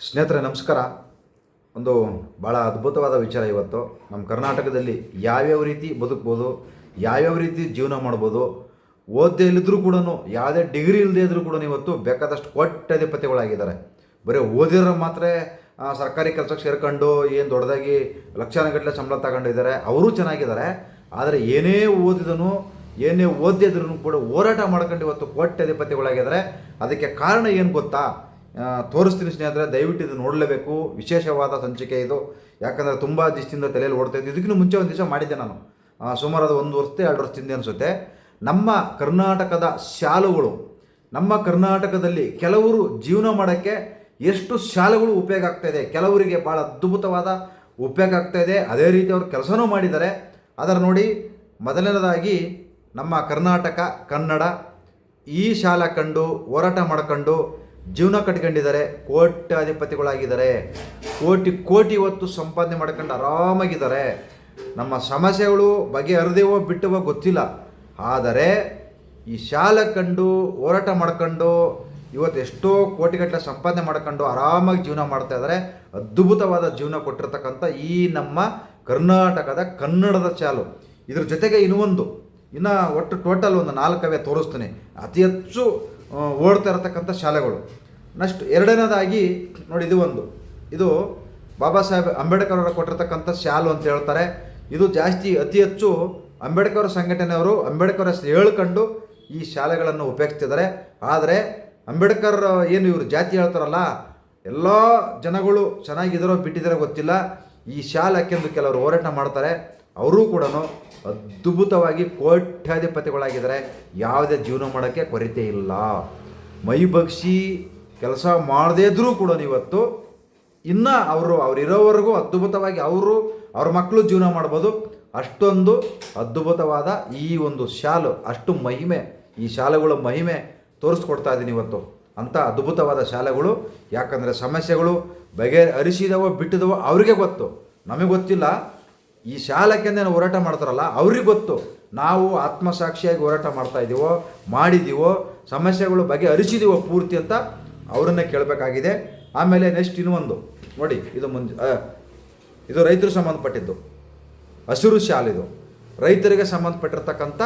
ಸ್ನೇಹಿತರೆ ನಮಸ್ಕಾರ. ಒಂದು ಭಾಳ ಅದ್ಭುತವಾದ ವಿಚಾರ ಇವತ್ತು. ನಮ್ಮ ಕರ್ನಾಟಕದಲ್ಲಿ ಯಾವ್ಯಾವ ರೀತಿ ಬದುಕ್ಬೋದು, ಯಾವ್ಯಾವ ರೀತಿ ಜೀವನ ಮಾಡ್ಬೋದು, ಓದದೇ ಇಲ್ಲಿದ್ರೂ ಕೂಡ, ಯಾವುದೇ ಡಿಗ್ರಿ ಇಲ್ಲದೇ ಇದ್ರೂ ಕೂಡ ಇವತ್ತು ಬೇಕಾದಷ್ಟು ಕೋಟ್ಯಾಧಿಪತಿಗಳಾಗಿದ್ದಾರೆ. ಬರೀ ಓದಿರೋ ಮಾತ್ರ ಸರ್ಕಾರಿ ಕೆಲಸಕ್ಕೆ ಸೇರ್ಕೊಂಡು ಏನು ದೊಡ್ಡದಾಗಿ ಲಕ್ಷಾನುಗಟ್ಟಲೆ ಸಂಬಳ ತಗೊಂಡಿದ್ದಾರೆ, ಅವರೂ ಚೆನ್ನಾಗಿದ್ದಾರೆ. ಆದರೆ ಏನೇ ಓದಿದನು ಏನೇ ಓದಿದ್ರೂ ಕೂಡ ಹೋರಾಟ ಮಾಡ್ಕೊಂಡು ಇವತ್ತು ಕೋಟ್ಯಾಧಿಪತಿಗಳಾಗಿದ್ದಾರೆ. ಅದಕ್ಕೆ ಕಾರಣ ಏನು ಗೊತ್ತಾ? ತೋರಿಸ್ತೀನಿ ಸ್ನೇಹಿತರೆ, ದಯವಿಟ್ಟು ಇದು ನೋಡಲೇಬೇಕು. ವಿಶೇಷವಾದ ಸಂಚಿಕೆ ಇದು. ಯಾಕಂದರೆ ತುಂಬ ದಿವಸದಿಂದ ತಲೆಯಲ್ಲಿ ಓಡ್ತಾಯಿದ್ದು. ಇದಕ್ಕಿಂತ ಮುಂಚೆ ಒಂದು ದಿವಸ ಮಾಡಿದ್ದೆ ನಾನು, ಸುಮಾರು ಅದು 1 ವರ್ಷ 2 ವರ್ಷದಿಂದ ಅನಿಸುತ್ತೆ. ನಮ್ಮ ಕರ್ನಾಟಕದ ಶಾಲೆಗಳು, ನಮ್ಮ ಕರ್ನಾಟಕದಲ್ಲಿ ಕೆಲವರು ಜೀವನ ಮಾಡೋಕ್ಕೆ ಎಷ್ಟು ಶಾಲೆಗಳು ಉಪಯೋಗ ಆಗ್ತಾಯಿದೆ, ಕೆಲವರಿಗೆ ಭಾಳ ಅದ್ಭುತವಾದ ಉಪಯೋಗ ಆಗ್ತಾಯಿದೆ. ಅದೇ ರೀತಿ ಅವರು ಕೆಲಸನೂ ಮಾಡಿದ್ದಾರೆ. ಅದರ ನೋಡಿ, ಮೊದಲನೇದಾಗಿ ನಮ್ಮ ಕರ್ನಾಟಕ ಕನ್ನಡ ಈ ಶಾಲೆ ಕಂಡು ಹೋರಾಟ ಮಾಡ್ಕೊಂಡು ಜೀವನ ಕಟ್ಕೊಂಡಿದ್ದಾರೆ, ಕೋಟ್ಯಾಧಿಪತಿಗಳಾಗಿದ್ದಾರೆ. ಕೋಟಿ ಇವತ್ತು ಸಂಪಾದನೆ ಮಾಡ್ಕೊಂಡು ಆರಾಮಾಗಿದ್ದಾರೆ. ನಮ್ಮ ಸಮಸ್ಯೆಗಳು ಬಗೆಹರಿದೇವೋ ಬಿಟ್ಟವೋ ಗೊತ್ತಿಲ್ಲ, ಆದರೆ ಈ ಶಾಲೆ ಕಂಡು ಹೋರಾಟ ಮಾಡ್ಕೊಂಡು ಇವತ್ತು ಎಷ್ಟೋ ಕೋಟಿಗಟ್ಟಲೆ ಸಂಪಾದನೆ ಮಾಡ್ಕೊಂಡು ಆರಾಮಾಗಿ ಜೀವನ ಮಾಡ್ತಾ ಇದ್ದಾರೆ. ಅದ್ಭುತವಾದ ಜೀವನ ಕೊಟ್ಟಿರ್ತಕ್ಕಂಥ ಈ ನಮ್ಮ ಕರ್ನಾಟಕದ ಕನ್ನಡದ ಶಾಲು. ಇದ್ರ ಜೊತೆಗೆ ಇನ್ನು ಒಟ್ಟು ಟೋಟಲ್ ಒಂದು 4 ತೋರಿಸ್ತೀನಿ, ಅತಿ ಹೆಚ್ಚು ಓಡ್ತಾ ಇರತಕ್ಕಂಥ ಶಾಲೆಗಳು. ನೆಕ್ಸ್ಟ್ ಎರಡನೇದಾಗಿ ನೋಡಿ, ಇದು ಬಾಬಾ ಸಾಹೇಬ್ ಅಂಬೇಡ್ಕರ್ ಅವರು ಕೊಟ್ಟಿರ್ತಕ್ಕಂಥ ಶಾಲು ಅಂತ ಹೇಳ್ತಾರೆ. ಇದು ಜಾಸ್ತಿ ಅತಿ ಹೆಚ್ಚು ಅಂಬೇಡ್ಕರ್ ಸಂಘಟನೆಯವರು ಅಂಬೇಡ್ಕರ್ ಹೆಸರು ಹೇಳ್ಕೊಂಡು ಈ ಶಾಲೆಗಳನ್ನು ಉಪಯೋಗಿಸ್ತಿದ್ದಾರೆ. ಆದರೆ ಅಂಬೇಡ್ಕರ್ ಏನು ಇವರು ಜಾತಿ ಹೇಳ್ತಾರಲ್ಲ, ಎಲ್ಲ ಜನಗಳು ಚೆನ್ನಾಗಿದ್ದಾರೋ ಬಿಟ್ಟಿದ್ದಾರೋ ಗೊತ್ತಿಲ್ಲ, ಈ ಶಾಲೆ ಹಾಕೆಂದು ಕೆಲವರು ಹೋರಾಟ ಮಾಡ್ತಾರೆ. ಅವರೂ ಕೂಡ ಅದ್ಭುತವಾಗಿ ಕೋಟ್ಯಾಧಿಪತಿಗಳಾಗಿದ್ದಾರೆ. ಯಾವುದೇ ಜೀವನ ಮಾಡೋಕ್ಕೆ ಕೊರತೆ ಇಲ್ಲ. ಮೈ ಬಗ್ಸಿ ಕೆಲಸ ಮಾಡದೇ ಇದ್ರೂ ಕೂಡ ಇವತ್ತು ಇನ್ನು ಅವರಿರೋವರೆಗೂ ಅದ್ಭುತವಾಗಿ ಅವ್ರ ಮಕ್ಕಳು ಜೀವನ ಮಾಡ್ಬೋದು. ಅಷ್ಟೊಂದು ಅದ್ಭುತವಾದ ಈ ಒಂದು ಶಾಲು, ಅಷ್ಟು ಮಹಿಮೆ, ಈ ಶಾಲೆಗಳ ಮಹಿಮೆ ತೋರಿಸ್ಕೊಡ್ತಾ ಇದ್ದೀನಿ ಇವತ್ತು. ಅಂಥ ಅದ್ಭುತವಾದ ಶಾಲೆಗಳು. ಯಾಕಂದರೆ ಸಮಸ್ಯೆಗಳು ಬಗೆಹರಿಸಿದವೋ ಬಿಟ್ಟಿದವೋ ಅವ್ರಿಗೆ ಗೊತ್ತು, ನಮಗೆ ಗೊತ್ತಿಲ್ಲ. ಈ ಶಾಲೆಗೆ ಹೋರಾಟ ಮಾಡ್ತಾರಲ್ಲ ಅವ್ರಿಗೆ ಗೊತ್ತು, ನಾವು ಆತ್ಮಸಾಕ್ಷಿಯಾಗಿ ಹೋರಾಟ ಮಾಡ್ತಾ ಇದ್ದೀವೋ, ಮಾಡಿದ್ದೀವೋ, ಸಮಸ್ಯೆಗಳು ಬಗೆಹರಿಸಿದೀವೋ ಪೂರ್ತಿ ಅಂತ ಅವರನ್ನೇ ಕೇಳಬೇಕಾಗಿದೆ. ಆಮೇಲೆ ನೆಕ್ಸ್ಟ್ ಇನ್ನೊಂದು ನೋಡಿ, ಇದು ರೈತರು ಸಂಬಂಧಪಟ್ಟಿದ್ದು ಹಸಿರು ಶಾಲು. ಇದು ರೈತರಿಗೆ ಸಂಬಂಧಪಟ್ಟಿರ್ತಕ್ಕಂಥ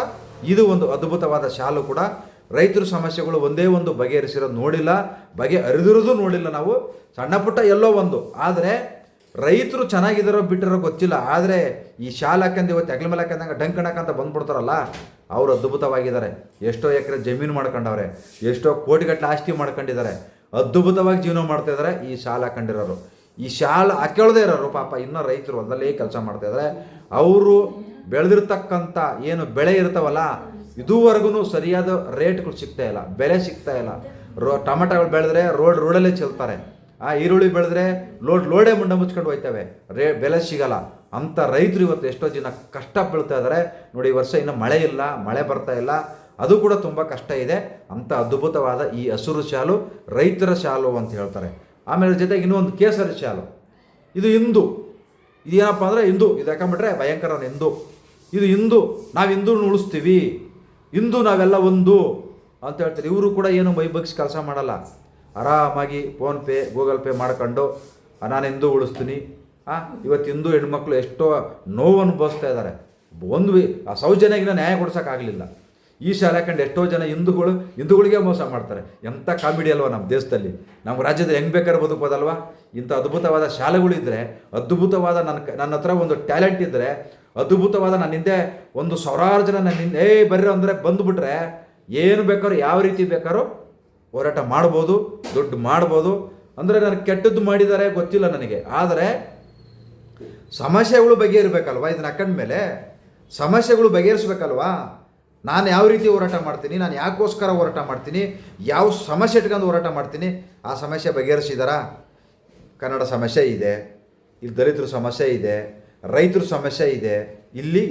ಇದು ಒಂದು ಅದ್ಭುತವಾದ ಶಾಲು ಕೂಡ. ರೈತರ ಸಮಸ್ಯೆಗಳು ಒಂದೇ ಒಂದು ಬಗೆಹರಿಸಿರೋದು ನೋಡಿಲ್ಲ, ಬಗೆಹರಿದಿರೋದು ನೋಡಿಲ್ಲ ನಾವು. ಸಣ್ಣ ಪುಟ್ಟ ಎಲ್ಲೋ ಒಂದು, ಆದರೆ ರೈತರು ಚೆನ್ನಾಗಿದ್ದಾರೋ ಬಿಟ್ಟಿರೋ ಗೊತ್ತಿಲ್ಲ. ಆದರೆ ಈ ಶಾಲೆ ಹಾಕಂದು ಇವತ್ತು ಹೆಗ್ಲ ಮೇಲೆ ಹಾಕಂದಂಗೆ ಡಂಕಣಕ್ಕಂತ ಬಂದ್ಬಿಡ್ತಾರಲ್ಲ, ಅವರು ಅದ್ಭುತವಾಗಿದ್ದಾರೆ. ಎಷ್ಟೋ ಎಕರೆ ಜಮೀನು ಮಾಡ್ಕೊಂಡವ್ರೆ, ಎಷ್ಟೋ ಕೋಟಿಗಟ್ಟಲೆ ಆಸ್ತಿ ಮಾಡ್ಕೊಂಡಿದ್ದಾರೆ, ಅದ್ಭುತವಾಗಿ ಜೀವನ ಮಾಡ್ತಾಯಿದ್ದಾರೆ ಈ ಶಾಲೆ ಹಾಕೊಂಡಿರೋರು. ಈ ಶಾಲೆ ಹಾಕೊಳ್ಳದೇ ಇರೋರು ಪಾಪ ಇನ್ನೂ ರೈತರು ಹೊಲದಲ್ಲೇ ಕೆಲಸ ಮಾಡ್ತಾಯಿದ್ದಾರೆ. ಅವರು ಬೆಳೆದಿರ್ತಕ್ಕಂಥ ಏನು ಬೆಳೆ ಇರ್ತಾವಲ್ಲ, ಇದುವರೆಗೂ ಸರಿಯಾದ ರೇಟ್ಗಳು ಸಿಗ್ತಾಯಿಲ್ಲ, ಬೆಲೆ ಸಿಗ್ತಾಯಿಲ್ಲ. ಟೊಮೆಟೊಗಳು ಬೆಳೆದ್ರೆ ರೋಡಲ್ಲೇ ಚೆಲ್ತಾರೆ, ಈರುಳ್ಳಿ ಬೆಳೆದ್ರೆ ಲೋಡೇ ಮುಂಡ ಮುಚ್ಕೊಂಡು ಹೋಯ್ತವೆ, ಬೆಲೆ ಸಿಗಲ್ಲ. ಅಂಥ ರೈತರು ಇವತ್ತು ಎಷ್ಟೋ ಜನ ಕಷ್ಟ ಬೀಳ್ತಾ ಇದ್ದಾರೆ ನೋಡಿ. ಈ ವರ್ಷ ಇನ್ನು ಮಳೆ ಇಲ್ಲ, ಮಳೆ ಬರ್ತಾ ಇಲ್ಲ, ಅದು ಕೂಡ ತುಂಬ ಕಷ್ಟ ಇದೆ. ಅಂಥ ಅದ್ಭುತವಾದ ಈ ಹಸಿರು ಶಾಲು ರೈತರ ಶಾಲು ಅಂತ ಹೇಳ್ತಾರೆ. ಆಮೇಲೆ ಜೊತೆಗೆ ಇನ್ನೊಂದು ಕೇಸರಿ ಶಾಲು. ಇದು ಇದೇನಪ್ಪ ಅಂದರೆ ಇದು ಯಾಕಂಬಿಟ್ರೆ ಭಯಂಕರ ಇದು ನಾವು ಹಿಂದೂನ ಉಳಿಸ್ತೀವಿ, ನಾವೆಲ್ಲ ಒಂದು ಅಂತ ಹೇಳ್ತಾರೆ. ಇವರು ಕೂಡ ಏನು ಮೈಬಗ್ಸಿ ಕೆಲಸ ಮಾಡಲ್ಲ, ಆರಾಮಾಗಿ ಫೋನ್ಪೇ ಗೂಗಲ್ ಪೇ ಮಾಡ್ಕೊಂಡು ನಾನು ಹಿಂದೂ ಉಳಿಸ್ತೀನಿ. ಇವತ್ತು ಹಿಂದೂ ಹೆಣ್ಮಕ್ಳು ಎಷ್ಟೋ ನೋವು ಅನುಭವಿಸ್ತಾ ಇದ್ದಾರೆ. ಆ ಸೌಜನ್ಯಗಿನ ನ್ಯಾಯ ಕೊಡ್ಸೋಕ್ಕಾಗಲಿಲ್ಲ. ಈ ಶಾಲೆ ಹಾಕೊಂಡು ಎಷ್ಟೋ ಜನ ಹಿಂದೂಗಳಿಗೆ ಮೋಸ ಮಾಡ್ತಾರೆ. ಎಂಥ ಕಾಮಿಡಿ ಅಲ್ವಾ ನಮ್ಮ ದೇಶದಲ್ಲಿ, ನಮ್ಮ ರಾಜ್ಯದಲ್ಲಿ ಹೆಂಗೆ ಬೇಕಾದ್ರೆ ಬದುಕೋದಲ್ವಾ? ಇಂಥ ಅದ್ಭುತವಾದ ಶಾಲೆಗಳಿದ್ದರೆ, ಅದ್ಭುತವಾದ ನನ್ನ ಹತ್ರ ಒಂದು ಟ್ಯಾಲೆಂಟ್ ಇದ್ದರೆ, ಅದ್ಭುತವಾದ ನನ್ನ ಹಿಂದೆ ಒಂದು ಸಾವಿರಾರು ಜನ ನನ್ನ ಹಿಂದೆ ಬರ್ರಿ ಅಂದರೆ ಬಂದುಬಿಟ್ರೆ ಏನು ಬೇಕಾದ್ರೂ ಯಾವ ರೀತಿ ಬೇಕಾದ್ರೂ ಹೋರಾಟ ಮಾಡ್ಬೋದು, ದುಡ್ಡು ಮಾಡ್ಬೋದು. ಅಂದರೆ ನನಗೆ ಕೆಟ್ಟದ್ದು ಮಾಡಿದ್ದಾರೆ ಗೊತ್ತಿಲ್ಲ ನನಗೆ, ಆದರೆ ಸಮಸ್ಯೆಗಳು ಬಗೆಹರಿಬೇಕಲ್ವಾ? ಇದನ್ನ ಹಾಕೊಂಡ್ಮೇಲೆ ಸಮಸ್ಯೆಗಳು ಬಗೆಹರಿಸ್ಬೇಕಲ್ವಾ? ನಾನು ಯಾವ ರೀತಿ ಹೋರಾಟ ಮಾಡ್ತೀನಿ, ನಾನು ಯಾಕೋಸ್ಕರ ಹೋರಾಟ ಮಾಡ್ತೀನಿ, ಯಾವ ಸಮಸ್ಯೆ ಇಟ್ಕೊಂಡು ಹೋರಾಟ ಮಾಡ್ತೀನಿ, ಆ ಸಮಸ್ಯೆ ಬಗೆಹರಿಸಿದಾರಾ? ಕನ್ನಡ ಸಮಸ್ಯೆ ಇದೆ, ಇಲ್ಲಿ ದಲಿತರ ಸಮಸ್ಯೆ ಇದೆ, ರೈತರ ಸಮಸ್ಯೆ ಇದೆ,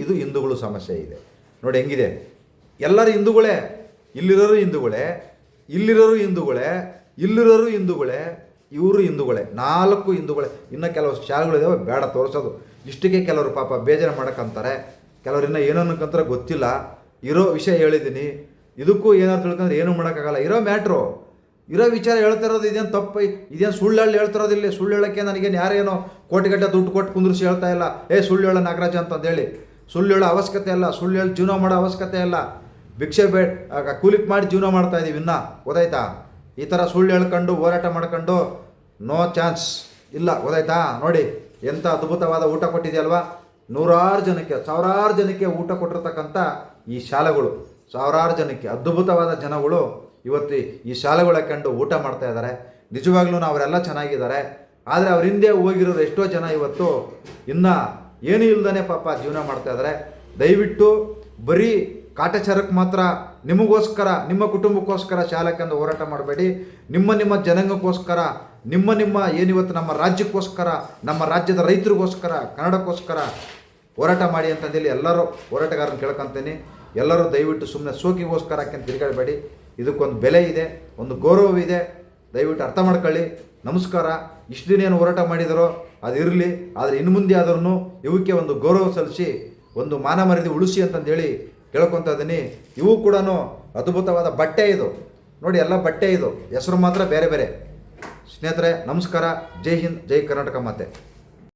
ಇದು ಹಿಂದೂಗಳು ಸಮಸ್ಯೆ ಇದೆ. ನೋಡಿ ಹೆಂಗಿದೆ, ಎಲ್ಲರೂ ಹಿಂದೂಗಳೇ, ಇಲ್ಲಿರೋರು ಹಿಂದೂಗಳೇ, ಇವರು ಹಿಂದೂಗಳೇ, 4 ಹಿಂದೂಗಳೇ. ಇನ್ನು ಕೆಲವು ಶಾಲೆಗಳಿದ್ದಾವೆ, ಬೇಡ ತೋರಿಸೋದು. ಇಷ್ಟಕ್ಕೆ ಕೆಲವರು ಪಾಪ ಬೇಜಾರು ಮಾಡೋಕ್ಕಂತಾರೆ, ಕೆಲವರು ಇನ್ನೂ ಏನೋ ಅನ್ಕೊಂತಾರೆ ಗೊತ್ತಿಲ್ಲ. ಇರೋ ವಿಷಯ ಹೇಳಿದ್ದೀನಿ, ಇದಕ್ಕೂ ಏನಾದ್ರು ತಿಳ್ಕೊಂಡ್ರೆ ಏನೂ ಮಾಡೋಕ್ಕಾಗಲ್ಲ. ಇರೋ ಮ್ಯಾಟ್ರು ಇರೋ ವಿಚಾರ ಹೇಳ್ತಿರೋದು. ಇದೇನು ತಪ್ಪು, ಇದೇನು ಸುಳ್ಳು ಹೇಳ್ತಿರೋದಿಲ್ಲ. ಸುಳ್ಳು ಹೇಳೋಕ್ಕೆ ನನಗೇನು ಯಾರೇನೋ ಕೋಟಿಗಟ್ಟಲೆ ದುಡ್ಡು ಕೊಟ್ಟು ಕುಂದ್ರಿಸಿ ಹೇಳ್ತಾ ಇಲ್ಲ, ಸುಳ್ಳು ಹೇಳೋ ನಾಗರಾಜ ಅಂತಂದೇಳಿ. ಸುಳ್ಳು ಹೇಳೋ ಅವಶ್ಯಕತೆ ಇಲ್ಲ, ಸುಳ್ಳು ಹೇಳಿ ಜೀವನ ಮಾಡೋ ಅವಶ್ಯಕತೆ ಇಲ್ಲ. ಭಿಕ್ಷೆ ಕೂಲಿಕ್ ಮಾಡಿ ಜೀವನ ಮಾಡ್ತಾ ಇದ್ದೀವಿ ಇನ್ನೂ, ಗೊತ್ತಾಯ್ತಾ? ಈ ಥರ ಸುಳ್ಳು ಹೇಳ್ಕೊಂಡು ಹೋರಾಟ ಮಾಡ್ಕೊಂಡು ನೋ ಚಾನ್ಸ್ ಇಲ್ಲ, ಗೊತ್ತಾಯ್ತಾ? ನೋಡಿ ಎಂಥ ಅದ್ಭುತವಾದ ಊಟ ಕೊಟ್ಟಿದೆಯಲ್ವಾ, ನೂರಾರು ಜನಕ್ಕೆ, ಸಾವಿರಾರು ಜನಕ್ಕೆ ಊಟ ಕೊಟ್ಟಿರ್ತಕ್ಕಂಥ ಈ ಶಾಲೆಗಳು, ಸಾವಿರಾರು ಜನಕ್ಕೆ ಅದ್ಭುತವಾದ ಜನಗಳು ಇವತ್ತು ಈ ಶಾಲೆಗಳು ಹಾಕೊಂಡು ಊಟ ಮಾಡ್ತಾ ಇದ್ದಾರೆ. ನಿಜವಾಗ್ಲೂ ಅವರೆಲ್ಲ ಚೆನ್ನಾಗಿದ್ದಾರೆ. ಆದರೆ ಅವ್ರ ಹಿಂದೆ ಹೋಗಿರೋರು ಎಷ್ಟೋ ಜನ ಇವತ್ತು ಇನ್ನೂ ಏನೂ ಇಲ್ದೇ ಪಾಪ ಜೀವನ ಮಾಡ್ತಾ ಇದ್ದಾರೆ. ದಯವಿಟ್ಟು ಬರೀ ಕಾಟಾಚಾರಕ್ಕೆ ಮಾತ್ರ ನಿಮಗೋಸ್ಕರ, ನಿಮ್ಮ ಕುಟುಂಬಕ್ಕೋಸ್ಕರ ಶಾಲೆಕಂದು ಹೋರಾಟ ಮಾಡಬೇಡಿ. ನಿಮ್ಮ ಜನಾಂಗಕ್ಕೋಸ್ಕರ, ನಿಮ್ಮ ಏನಿವತ್ತು ನಮ್ಮ ರಾಜ್ಯಕ್ಕೋಸ್ಕರ, ನಮ್ಮ ರಾಜ್ಯದ ರೈತರಿಗೋಸ್ಕರ, ಕನ್ನಡಕ್ಕೋಸ್ಕರ ಹೋರಾಟ ಮಾಡಿ ಅಂತಂದೇಳಿ ಎಲ್ಲರೂ ಹೋರಾಟಗಾರನ ಕೇಳ್ಕೊತೀನಿ. ಎಲ್ಲರೂ ದಯವಿಟ್ಟು ಸುಮ್ಮನೆ ಸೋಕಿಗೋಸ್ಕರ ಹಾಕಿ ತಿರುಗಾಡಬೇಡಿ. ಇದಕ್ಕೊಂದು ಬೆಲೆ ಇದೆ, ಒಂದು ಗೌರವವಿದೆ, ದಯವಿಟ್ಟು ಅರ್ಥ ಮಾಡ್ಕೊಳ್ಳಿ. ನಮಸ್ಕಾರ. ಇಷ್ಟು ದಿನ ಏನು ಹೋರಾಟ ಮಾಡಿದರೋ ಅದು ಇರಲಿ, ಆದರೆ ಇನ್ನು ಮುಂದೆ ಆದ್ರೂ ಇವಕ್ಕೆ ಒಂದು ಗೌರವ ಸಲ್ಲಿಸಿ ಒಂದು ಮಾನ ಮರ್ಯಾದೆ ಉಳಿಸಿ ಅಂತಂದೇಳಿ ಕೇಳ್ಕೊತಾ ಇದ್ದೀನಿ. ಇವು ಕೂಡ ಅದ್ಭುತವಾದ ಬಟ್ಟೆ ಇದು ನೋಡಿ, ಎಲ್ಲ ಬಟ್ಟೆ ಇದು, ಹೆಸರು ಮಾತ್ರ ಬೇರೆ ಬೇರೆ. ಸ್ನೇಹಿತರೆ ನಮಸ್ಕಾರ. ಜೈ ಹಿಂದ್, ಜೈ ಕರ್ನಾಟಕ ಮಾತೆ.